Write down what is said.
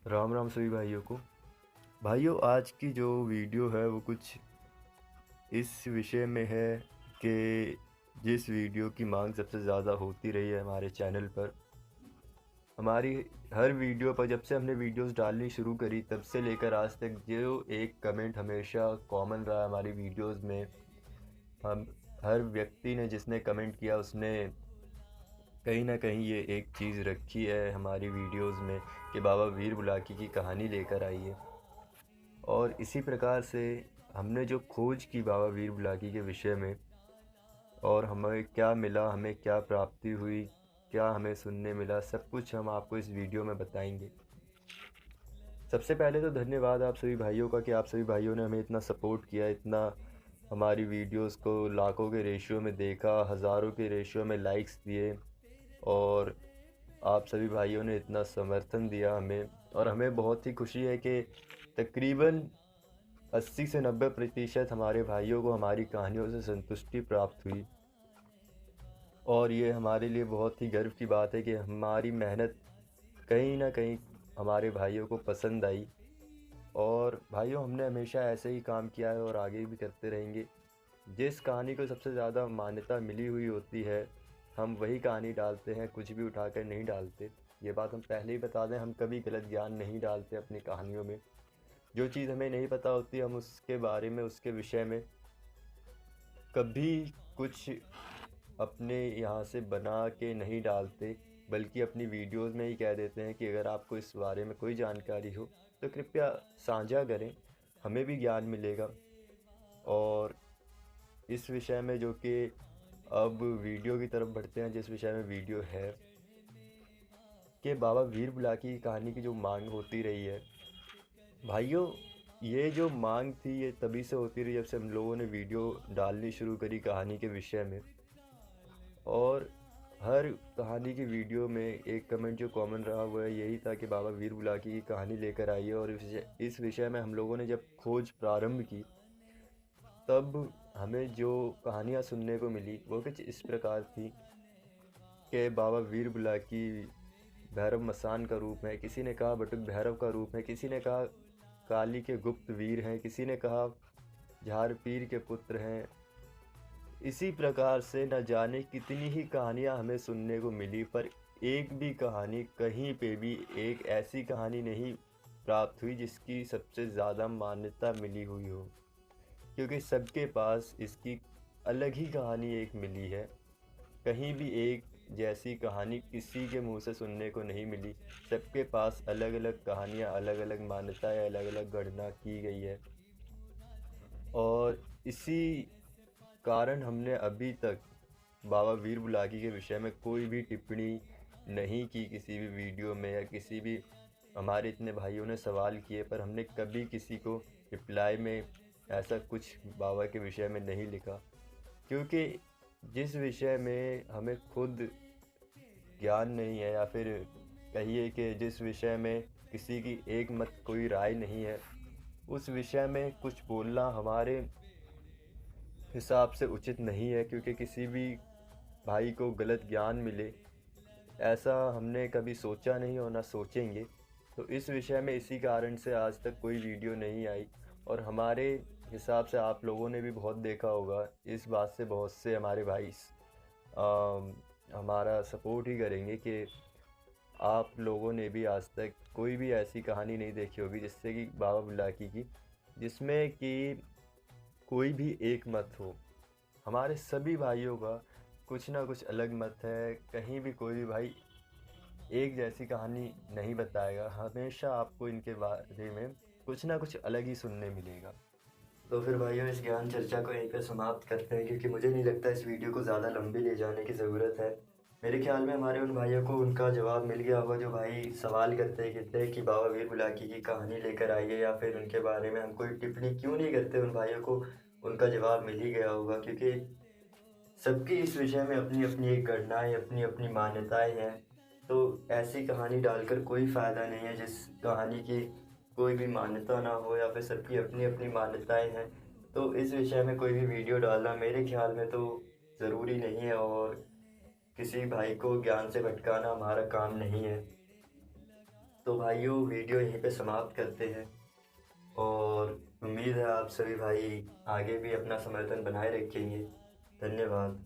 राम राम सभी भाइयों को। भाइयों, आज की जो वीडियो है वो कुछ इस विषय में है कि जिस वीडियो की मांग सबसे ज़्यादा होती रही है हमारे चैनल पर। हमारी हर वीडियो पर जब से हमने वीडियोस डालनी शुरू करी तब से लेकर आज तक जो एक कमेंट हमेशा कॉमन रहा है हमारी वीडियोस में। हम हर व्यक्ति ने जिसने कमेंट किया उसने कहीं ना कहीं ये एक चीज़ रखी है हमारी वीडियोस में कि बाबा वीर बुलाकी की कहानी लेकर आइए। और इसी प्रकार से हमने जो खोज की बाबा वीर बुलाकी के विषय में और हमें क्या मिला, हमें क्या प्राप्ति हुई, क्या हमें सुनने मिला, सब कुछ हम आपको इस वीडियो में बताएंगे। सबसे पहले तो धन्यवाद आप सभी भाइयों का कि आप सभी भाइयों ने हमें इतना सपोर्ट किया, इतना हमारी वीडियोस को लाखों के रेशियो में देखा, हज़ारों के रेशियो में लाइक्स दिए और आप सभी भाइयों ने इतना समर्थन दिया हमें। और हमें बहुत ही खुशी है कि तकरीबन 80 से 90% हमारे भाइयों को हमारी कहानियों से संतुष्टि प्राप्त हुई। और ये हमारे लिए बहुत ही गर्व की बात है कि हमारी मेहनत कहीं ना कहीं हमारे भाइयों को पसंद आई। और भाइयों, हमने हमेशा ऐसे ही काम किया है और आगे भी करते रहेंगे। जिस कहानी को सबसे ज़्यादा मान्यता मिली हुई होती है हम वही कहानी डालते हैं, कुछ भी उठाकर नहीं डालते। ये बात हम पहले ही बता दें, हम कभी गलत ज्ञान नहीं डालते अपनी कहानियों में। जो चीज़ हमें नहीं पता होती हम उसके बारे में, उसके विषय में कभी कुछ अपने यहाँ से बना के नहीं डालते, बल्कि अपनी वीडियोस में ही कह देते हैं कि अगर आपको इस बारे में कोई जानकारी हो तो कृपया साझा करें, हमें भी ज्ञान मिलेगा। और इस विषय में जो कि अब वीडियो की तरफ बढ़ते हैं, जिस विषय में वीडियो है कि बाबा वीर बुलाकी की कहानी की जो मांग होती रही है भाइयों, ये जो मांग थी ये तभी से होती रही जब से हम लोगों ने वीडियो डालनी शुरू करी कहानी के विषय में। और हर कहानी की वीडियो में एक कमेंट जो कॉमन रहा हुआ है यही था कि बाबा वीर बुलाकी की कहानी लेकर आइए। और इस विषय में हम लोगों ने जब खोज प्रारंभ की तब हमें जो कहानियाँ सुनने को मिली वो कुछ इस प्रकार थी कि बाबा वीर बुलाकी भैरव मसान का रूप है, किसी ने कहा बटुक भैरव का रूप है, किसी ने कहा काली के गुप्त वीर हैं, किसी ने कहा झार पीर के पुत्र हैं। इसी प्रकार से न जाने कितनी ही कहानियां हमें सुनने को मिली, पर एक भी कहानी कहीं पे भी एक ऐसी कहानी नहीं प्राप्त हुई जिसकी सबसे ज़्यादा मान्यता मिली हुई हो, क्योंकि सबके पास इसकी अलग ही कहानी एक मिली है। कहीं भी एक जैसी कहानी किसी के मुंह से सुनने को नहीं मिली। सबके पास अलग अलग कहानियाँ, अलग अलग मान्यताएं, अलग अलग गणना की गई है। और इसी कारण हमने अभी तक बाबा वीर बुलाकी के विषय में कोई भी टिप्पणी नहीं की किसी भी वीडियो में, या किसी भी हमारे इतने भाइयों ने सवाल किए पर हमने कभी किसी को रिप्लाई में ऐसा कुछ बाबा के विषय में नहीं लिखा। क्योंकि जिस विषय में हमें खुद ज्ञान नहीं है, या फिर कहिए कि जिस विषय में किसी की एक मत कोई राय नहीं है, उस विषय में कुछ बोलना हमारे हिसाब से उचित नहीं है। क्योंकि किसी भी भाई को गलत ज्ञान मिले ऐसा हमने कभी सोचा नहीं और ना सोचेंगे। तो इस विषय में इसी कारण से आज तक कोई वीडियो नहीं आई। और हमारे हिसाब से आप लोगों ने भी बहुत देखा होगा, इस बात से बहुत से हमारे भाई हमारा सपोर्ट ही करेंगे कि आप लोगों ने भी आज तक कोई भी ऐसी कहानी नहीं देखी होगी जिससे कि बाबा बुलाकी की जिसमें कि कोई भी एक मत हो। हमारे सभी भाइयों का कुछ ना कुछ अलग मत है, कहीं भी कोई भी भाई एक जैसी कहानी नहीं बताएगा। हमेशा आपको इनके बारे में कुछ ना कुछ अलग ही सुनने मिलेगा। तो फिर भाइयों, इस ज्ञान चर्चा को यहीं पे समाप्त करते हैं, क्योंकि मुझे नहीं लगता इस वीडियो को ज़्यादा लंबी ले जाने की ज़रूरत है। मेरे ख्याल में हमारे उन भाइयों को उनका जवाब मिल गया होगा जो भाई सवाल करते कहते हैं कि बाबा वीर बुलाकी की कहानी लेकर आइए, या फिर उनके बारे में हम कोई टिप्पणी क्यों नहीं करते। उन भाइयों को उनका जवाब मिल ही गया होगा, क्योंकि सबकी इस विषय में अपनी अपनी एक गणनाएं, अपनी अपनी मान्यताएं हैं। तो ऐसी कहानी डालकर कोई फ़ायदा नहीं है जिस कहानी की कोई भी मान्यता ना हो, या फिर सबकी अपनी अपनी मान्यताएं हैं। तो इस विषय में कोई भी वीडियो डालना मेरे ख्याल में तो ज़रूरी नहीं है, और किसी भाई को ज्ञान से भटकाना हमारा काम नहीं है। तो भाइयों वीडियो यहीं पे समाप्त करते हैं, और उम्मीद है आप सभी भाई आगे भी अपना समर्थन बनाए रखेंगे। धन्यवाद।